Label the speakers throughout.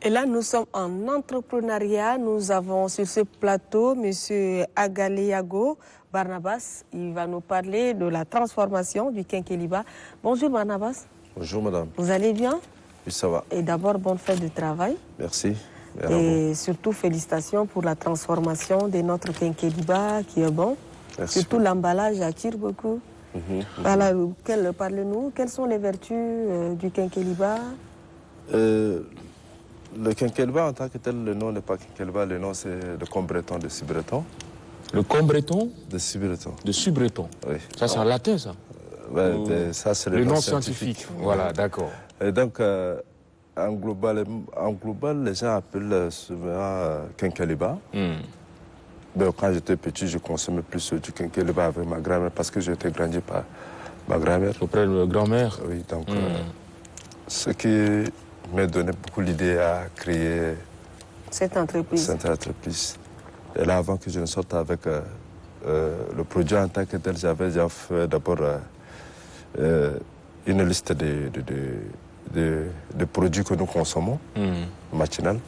Speaker 1: Et là, nous sommes en entrepreneuriat. Nous avons sur ce plateau M. Agaliago Barnabas. Il va nous parler de la transformation du quinqueliba. Bonjour Barnabas.
Speaker 2: Bonjour madame.
Speaker 1: Vous allez bien?
Speaker 2: Oui, ça va.
Speaker 1: Et d'abord, bonne fête de travail.
Speaker 2: Merci.
Speaker 1: Et surtout, félicitations pour la transformation de notre quinqueliba qui est bon.
Speaker 2: Merci.
Speaker 1: Surtout l'emballage attire beaucoup. Voilà, parlez-nous, quelles sont les vertus du quinqueliba?
Speaker 2: Le quinqueliba en tant que tel, le nom n'est pas quinqueliba, le nom c'est le combreton de Subreton.
Speaker 3: Le combreton
Speaker 2: de Subreton.
Speaker 3: De Subreton.
Speaker 2: Oui.
Speaker 3: Ça c'est en latin ça?
Speaker 2: Ça c'est
Speaker 3: le nom scientifique. Voilà, d'accord.
Speaker 2: Et donc en global, les gens appellent souvent quinqueliba. Ben, quand j'étais petit, je consommais plus du quinqueliba avec ma grand-mère parce que j'étais grandi par ma grand-mère.
Speaker 3: Auprès de grand-mère?
Speaker 2: Oui, donc ce qui m'a donné beaucoup l'idée à créer
Speaker 1: cette entreprise.
Speaker 2: Et là, avant que je ne sorte avec le produit en tant que tel, j'avais déjà fait d'abord une liste de produits que nous consommons, matinal.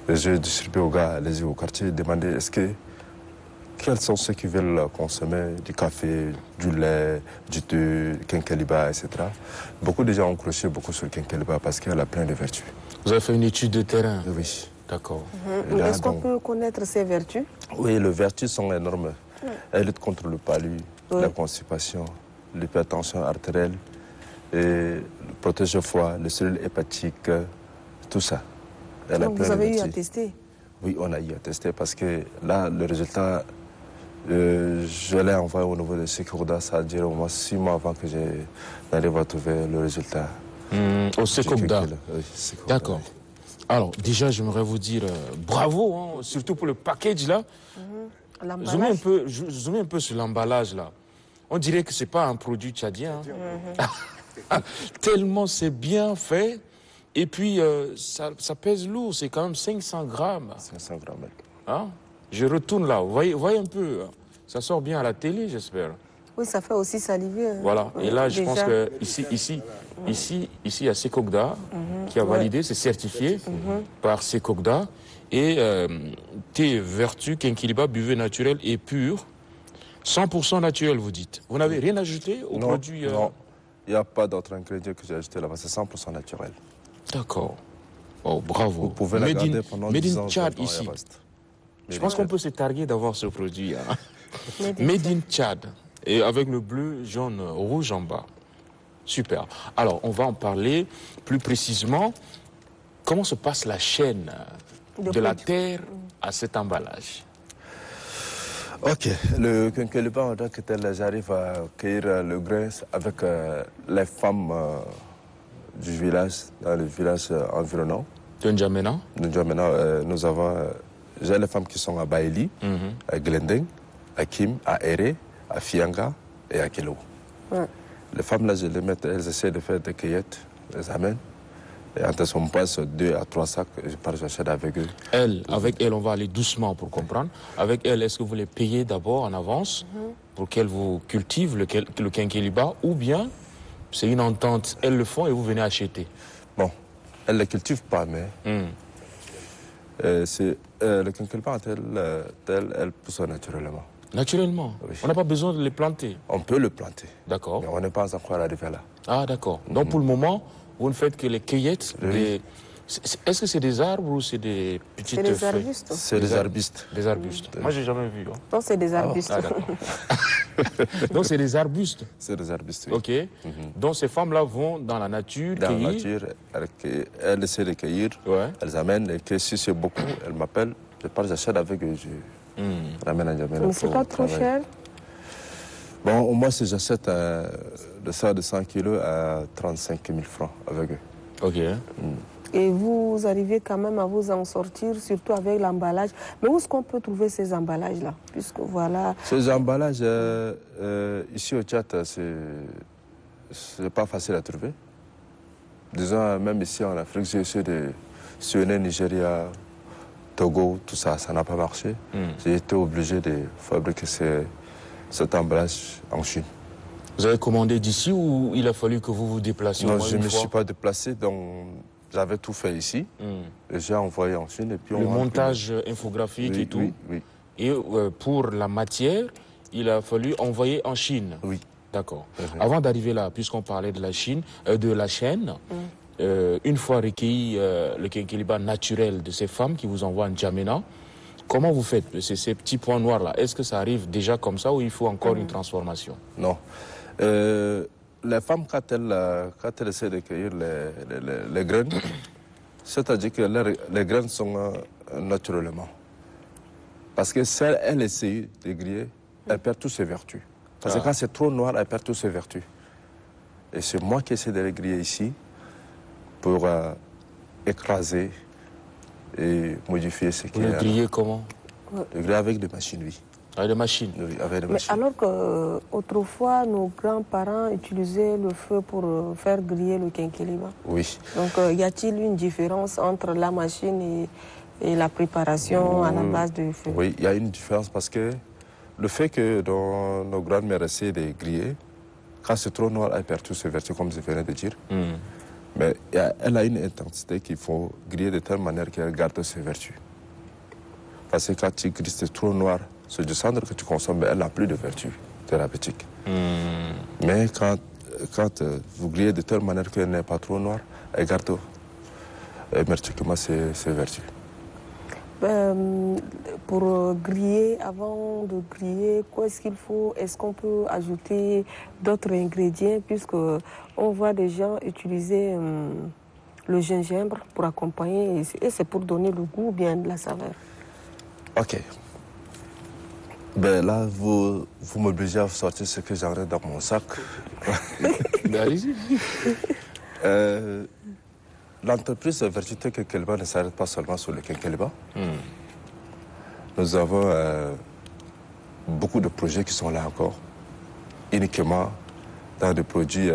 Speaker 2: Et j'ai distribué aux gars, allez-y au quartier, demander quels sont ceux qui veulent consommer du café, du lait, du thé, quinqueliba, etc. Beaucoup de gens ont croché beaucoup sur le quinqueliba parce qu'elle a plein de vertus.
Speaker 3: Vous avez fait une étude de terrain?
Speaker 2: Oui.
Speaker 3: D'accord.
Speaker 1: Est-ce qu'on peut connaître ces vertus?
Speaker 2: Oui, les vertus sont énormes. Elle lutte contre le palu, la constipation, l'hypertension artérielle, et protège le foie, les cellules hépatiques, tout ça.
Speaker 1: Donc vous avez eu à tester? Oui,
Speaker 2: on a eu à tester parce que là, le résultat, je l'ai envoyé au niveau de Secourda, ça a duré au moins 6 mois avant que j'arrive à trouver le résultat.
Speaker 3: Au Secourda?
Speaker 2: Oui,
Speaker 3: d'accord. Oui. Alors, déjà, j'aimerais vous dire bravo, hein, surtout pour le package là. Zoomez un peu sur l'emballage là. On dirait que ce n'est pas un produit tchadien. Hein. Tellement c'est bien fait. Et puis, ça pèse lourd, c'est quand même 500 grammes.
Speaker 2: 500 grammes.
Speaker 3: Hein? Je retourne là, voyez un peu. Ça sort bien à la télé, j'espère.
Speaker 1: Oui, ça fait aussi saliver.
Speaker 3: Voilà, et là, je pense que ici, il y a Sekogda qui a validé, c'est certifié par Sekogda. Et thé vertu, quinqueliba, buvez naturel et pur. 100% naturel, vous dites. Vous n'avez rien ajouté au produit
Speaker 2: Non, il n'y a pas d'autres ingrédients que j'ai ajoutés là-bas, c'est 100% naturel.
Speaker 3: D'accord. Oh, bravo.
Speaker 2: Vous pouvez la garder pendant 10 ans.
Speaker 3: Made in Tchad ici. Je pense qu'on peut se targuer d'avoir ce produit. Hein. Made in Tchad. Et avec le bleu, jaune, rouge en bas. Super. Alors, on va en parler plus précisément. Comment se passe la chaîne de la terre à cet emballage?
Speaker 2: Ok, le quinqueliba en tant que tel, j'arrive à cueillir le grain avec les femmes du village, dans le village environnant.
Speaker 3: De N'Djamena?
Speaker 2: De N'Djamena, nous avons, j'ai les femmes qui sont à Baïli, à Glendeng, à Kim, à Ere, à Fianga et à Kelo. Les femmes là, je les mets, elles essaient de faire des cueillettes, les amènent. Et quand on passe 2 à 3 sacs, je pars, j'achète avec eux.
Speaker 3: Avec elle, on va aller doucement pour comprendre. Avec elle, est-ce que vous les payez d'abord en avance pour qu'elle vous cultive le quinqueliba, ou bien c'est une entente, elles le font et vous venez acheter?
Speaker 2: Bon, elles ne le cultivent pas, mais le quinqueliba en tel, elle pousse naturellement.
Speaker 3: Naturellement? Oui. On n'a pas besoin de les planter?
Speaker 2: On peut le planter.
Speaker 3: D'accord.
Speaker 2: Mais on n'est pas encore arrivé là.
Speaker 3: Ah, d'accord. Donc pour le moment, vous ne faites que les cueillettes. Est-ce que c'est des arbres ou c'est des petites feuilles?
Speaker 1: C'est des arbustes.
Speaker 2: C'est des arbustes.
Speaker 3: Des arbustes. Moi, j'ai jamais vu. Hein.
Speaker 1: Non, c'est des arbustes.
Speaker 3: Ah, d'accord. Donc c'est des arbustes.
Speaker 2: C'est des arbustes, oui.
Speaker 3: Ok. Donc ces femmes-là vont dans la nature
Speaker 2: dans
Speaker 3: cueillir.
Speaker 2: La nature, elles essaient de cueillir. Ouais. Elles amènent. Et que si c'est beaucoup, elles m'appellent. Je pars, j'achète avec eux. Je ramène à N'Djamena.
Speaker 1: Mais c'est pas trop cher?
Speaker 2: Bon, au moins, si j'achète de 100 kilos à 35 000 francs avec eux.
Speaker 3: Ok.
Speaker 1: Et vous arrivez quand même à vous en sortir, surtout avec l'emballage. Mais où est-ce qu'on peut trouver ces emballages-là? Puisque voilà...
Speaker 2: Ces emballages, ici au Tchad, c'est pas facile à trouver. Disons, même ici en Afrique, j'ai essayé de sillonner Nigeria, Togo, tout ça, ça n'a pas marché. J'ai été obligé de fabriquer cet emballage en Chine.
Speaker 3: Vous avez commandé d'ici ou il a fallu que vous vous déplaciez?
Speaker 2: Non, je ne me suis pas déplacé, donc J'avais tout fait ici. Et j'ai envoyé en Chine. Et puis
Speaker 3: Le montage infographique
Speaker 2: oui,
Speaker 3: et tout.
Speaker 2: Oui, oui.
Speaker 3: Et pour la matière, il a fallu envoyer en Chine.
Speaker 2: Oui.
Speaker 3: D'accord. Avant d'arriver là, puisqu'on parlait de la Chine, de la chaîne, une fois recueilli le quinquilibre naturel de ces femmes qui vous envoient en Djamena, comment vous faites ces petits points noirs-là? Est-ce que ça arrive déjà comme ça ou il faut encore une transformation?
Speaker 2: Non. Les femmes, quand elles essaient de cueillir les graines, c'est-à-dire que les graines sont naturellement. Parce que si elle essaie de griller, elle perd toutes ses vertus. Parce que quand c'est trop noir, elle perd toutes ses vertus. Et c'est moi qui essaie de les griller ici pour écraser et modifier ce qui est.
Speaker 3: Vous le grillez comment?
Speaker 2: Le griller avec des machines, oui.
Speaker 3: Avec des machines?
Speaker 2: Oui, avec des
Speaker 1: Mais
Speaker 2: machines.
Speaker 1: alors qu'autrefois, nos grands-parents utilisaient le feu pour faire griller le quinquilibre.
Speaker 2: Oui.
Speaker 1: Donc, y a-t-il une différence entre la machine et la préparation à la base du feu?
Speaker 2: Oui, il y a une différence parce que le fait que nos grandes-mères essaient de griller, quand c'est trop noir, elle perd toutes ses vertus, comme je venais de dire. Mais elle a une intensité qu'il faut griller de telle manière qu'elle garde ses vertus. Parce que quand tu grilles, c'est trop noir, c'est du cendre que tu consommes, mais elle n'a plus de vertus thérapeutiques. Mais quand vous grillez de telle manière qu'elle n'est pas trop noire, elle garde hermétiquement ses vertus.
Speaker 1: Pour griller, avant de griller, qu'est-ce qu'il faut? Est-ce qu'on peut ajouter d'autres ingrédients, puisque on voit des gens utiliser le gingembre pour accompagner, et c'est pour donner le goût ou bien de la saveur?
Speaker 2: Ok. Ben là, vous m'obligez à sortir ce que j'aurais dans mon sac.
Speaker 3: Allez-y.
Speaker 2: L'entreprise Vertu Quinqueliba ne s'arrête pas seulement sur le quinqueliba. Nous avons beaucoup de projets qui sont là encore, uniquement dans des produits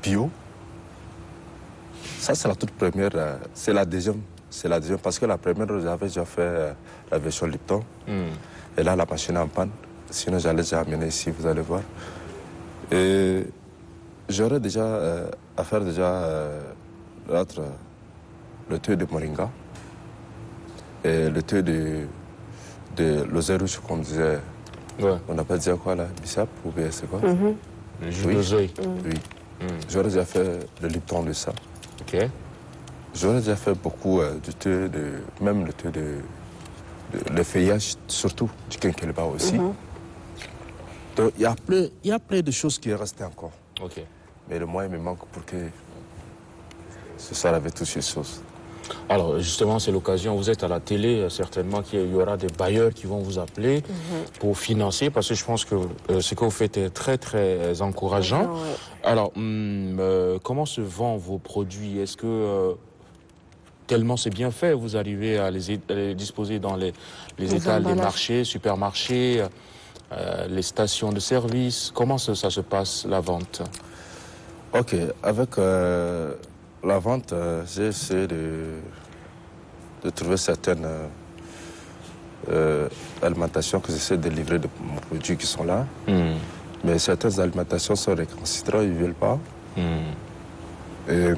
Speaker 2: bio. Ça, c'est la toute première, c'est la deuxième. C'est la deuxième, parce que la première, j'avais déjà fait la version Lipton. Et là, la machine est en panne. Sinon, j'allais déjà amener ici, vous allez voir. Et j'aurais déjà à faire le thé de moringa et le thé de l'oseille rouge qu'on disait.
Speaker 3: Ouais.
Speaker 2: On n'a pas dit quoi là, bissap ou bien c'est quoi?
Speaker 3: Le jus d'oseille.
Speaker 2: Oui. J'aurais déjà fait le Lipton de ça.
Speaker 3: Ok.
Speaker 2: J'aurais déjà fait beaucoup du thé même le thé le feuillage, surtout du quinqueliba aussi. Donc il y a plein de choses qui restent encore.
Speaker 3: Ok.
Speaker 2: Mais le moyen me manque pour que ce soit avec toutes ces choses.
Speaker 3: Alors justement, c'est l'occasion, vous êtes à la télé, certainement qu'il y aura des bailleurs qui vont vous appeler pour financer, parce que je pense que ce que vous faites est très très encourageant. Alors, comment se vendent vos produits? Est-ce que tellement c'est bien fait, vous arrivez à les disposer dans les étals des marchés, supermarchés, les stations de service? Comment ça se passe, la vente?
Speaker 2: Ok, avec la vente, j'ai essayé de trouver certaines alimentations que j'essaie de livrer de mes produits qui sont là. Mais certaines alimentations sont récalcitrantes, ils ne veulent pas. Et,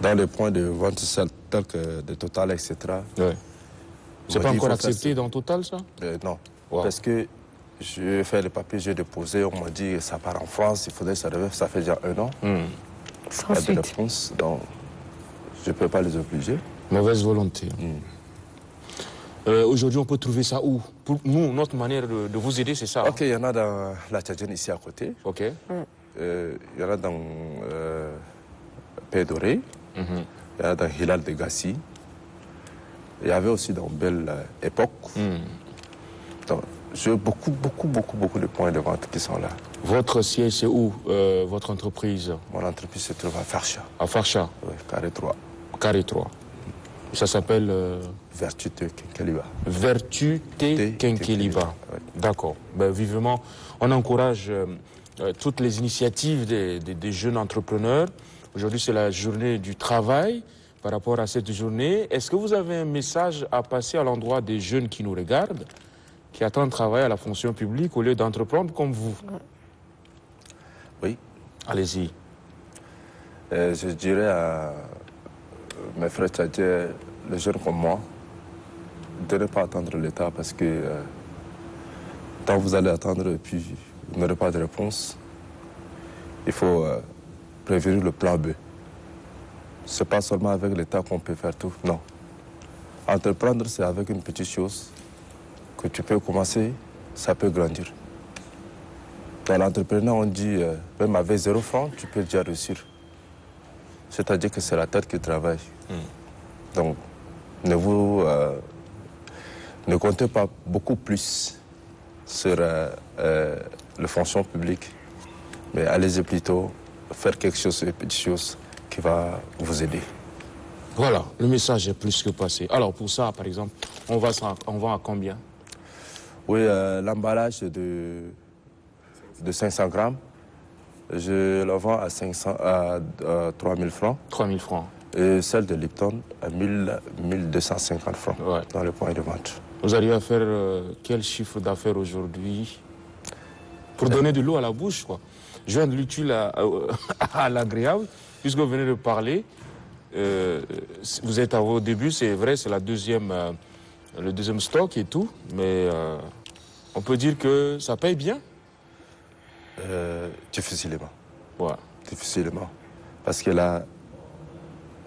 Speaker 2: dans les points de vente tels que de Total, etc.
Speaker 3: Ouais. C'est pas encore accepté dans Total, ça?
Speaker 2: Non, parce que j'ai fait les papiers, j'ai déposé, on m'a dit que ça part en France, il faudrait que ça revienne, ça fait déjà 1 an.
Speaker 1: Sans
Speaker 2: de
Speaker 1: suite.
Speaker 2: réponse, donc je ne peux pas les obliger.
Speaker 3: Mauvaise volonté. Aujourd'hui, on peut trouver ça où? Pour nous, notre manière de vous aider, c'est ça.
Speaker 2: Ok, il y en a dans la Tchadienne ici à côté.
Speaker 3: Ok.
Speaker 2: Il y en a dans Pédoré. Il y en a dans Hilal de Gassi. Il y avait aussi dans Belle Époque. Donc, j'ai beaucoup de points de vente qui sont là.
Speaker 3: Votre siège, c'est où, votre entreprise?
Speaker 2: Mon entreprise se trouve à Farcha.
Speaker 3: À Farcha?
Speaker 2: Oui, carré 3.
Speaker 3: Carré 3. Ça s'appelle
Speaker 2: Vertu Quinqueliba.
Speaker 3: Vertu Quinqueliba.
Speaker 2: Oui.
Speaker 3: D'accord. Ben, vivement, on encourage toutes les initiatives des jeunes entrepreneurs. Aujourd'hui, c'est la journée du travail. Par rapport à cette journée, est-ce que vous avez un message à passer à l'endroit des jeunes qui nous regardent, qui attendent de travailler à la fonction publique au lieu d'entreprendre comme vous?
Speaker 2: Oui.
Speaker 3: Allez-y.
Speaker 2: Je dirais mes frères tchadiens, les jeunes comme moi, de ne pas attendre l'État parce que tant vous allez attendre et puis vous n'aurez pas de réponse, il faut prévenir le plan B. Ce n'est pas seulement avec l'État qu'on peut faire tout, non. Entreprendre, c'est avec une petite chose que tu peux commencer, ça peut grandir. Dans l'entrepreneuriat, on dit, même avec 0 francs, tu peux déjà réussir. C'est-à-dire que c'est la tête qui travaille. Donc, ne comptez pas beaucoup plus sur les fonctions publiques, mais allez-y plutôt faire quelque chose, une petite chose qui va vous aider.
Speaker 3: Voilà, le message est plus que passé. Alors pour ça, par exemple, on vend à combien?
Speaker 2: Oui, l'emballage de 500 grammes, je le vends à 3 000 francs.
Speaker 3: 3 000 francs.
Speaker 2: Et celle de Lipton à 1250 francs dans le point de vente.
Speaker 3: Vous arrivez à faire quel chiffre d'affaires aujourd'hui? Pour donner de l'eau à la bouche, quoi. Joindre l'utile à l'agréable, puisque vous venez de parler. Vous êtes à vos débuts, c'est vrai, c'est le deuxième stock et tout, mais on peut dire que ça paye bien?
Speaker 2: Difficilement.
Speaker 3: Ouais.
Speaker 2: Difficilement. Parce que là,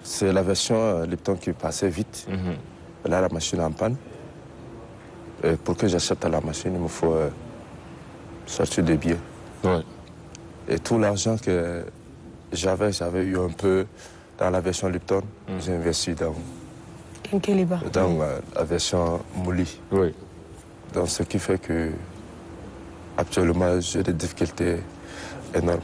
Speaker 2: c'est la version Lipton qui passait vite. Là, la machine est en panne. Et pour que j'achète la machine, il me faut sortir des billets.
Speaker 3: Ouais.
Speaker 2: Et tout l'argent que j'avais eu un peu dans la version Lipton, j'ai investi dans la version Mouli.
Speaker 3: Oui.
Speaker 2: Donc, ce qui fait que actuellement, j'ai des difficultés énormes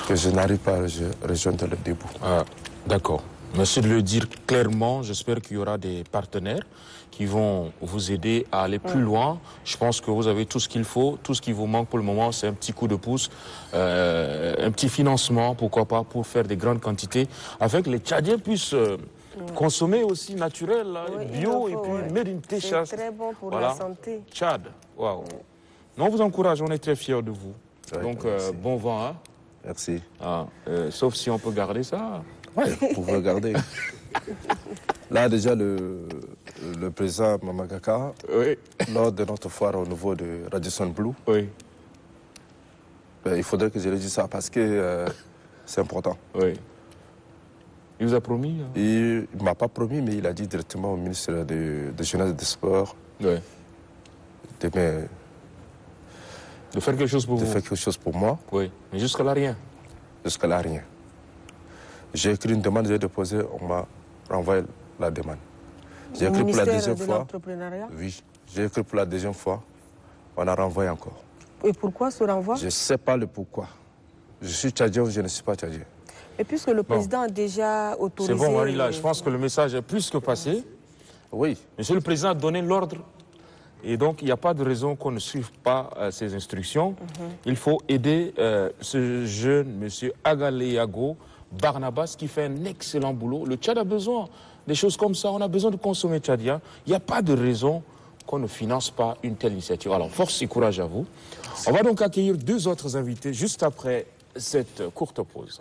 Speaker 2: que je n'arrive pas à rejoindre le début.
Speaker 3: Ah, d'accord. Merci de le dire clairement. J'espère qu'il y aura des partenaires qui vont vous aider à aller plus loin. Je pense que vous avez tout ce qu'il faut. Tout ce qui vous manque pour le moment, c'est un petit coup de pouce, un petit financement, pourquoi pas, pour faire des grandes quantités, afin que les Tchadiens puissent consommer aussi naturel, là, bio, et puis made in Téchas.
Speaker 1: C'est très bon pour la santé.
Speaker 3: Tchad, waouh. On vous encourage, on est très fiers de vous.
Speaker 2: Ouais,
Speaker 3: donc, bon vent. Hein?
Speaker 2: Merci.
Speaker 3: Ah, sauf si on peut garder ça.
Speaker 2: Oui, vous pouvez regarder. Là, déjà, le président Mamagaka, lors de notre foire au niveau de Radisson Blu, il faudrait que je lui dise ça parce que c'est important.
Speaker 3: Oui. Il vous a promis? Hein?
Speaker 2: Il ne m'a pas promis, mais il a dit directement au ministre de Jeunesse et des Sports de
Speaker 3: faire quelque chose pour vous?
Speaker 2: De faire quelque chose pour moi.
Speaker 3: Oui, mais jusque-là, rien.
Speaker 2: Jusque-là, rien. J'ai écrit une demande, j'ai déposé, on m'a renvoyé la demande. J'ai écrit pour la deuxième fois. Oui, j'ai écrit pour la deuxième fois. On a renvoyé encore.
Speaker 1: Et pourquoi ce renvoi?
Speaker 2: Je ne sais pas le pourquoi. Je suis tchadien ou je ne suis pas tchadien.
Speaker 1: Et puisque le président a déjà autorisé...
Speaker 3: C'est bon, Marila, je pense que le message est plus que passé.
Speaker 2: Oui.
Speaker 3: Monsieur le président a donné l'ordre. Et donc, il n'y a pas de raison qu'on ne suive pas ces instructions. Il faut aider ce jeune monsieur Agaleyago Barnabas qui fait un excellent boulot. Le Tchad a besoin des choses comme ça. On a besoin de consommer tchadien. Il n'y a pas de raison qu'on ne finance pas une telle initiative. Alors, force et courage à vous. On va donc accueillir 2 autres invités juste après cette courte pause.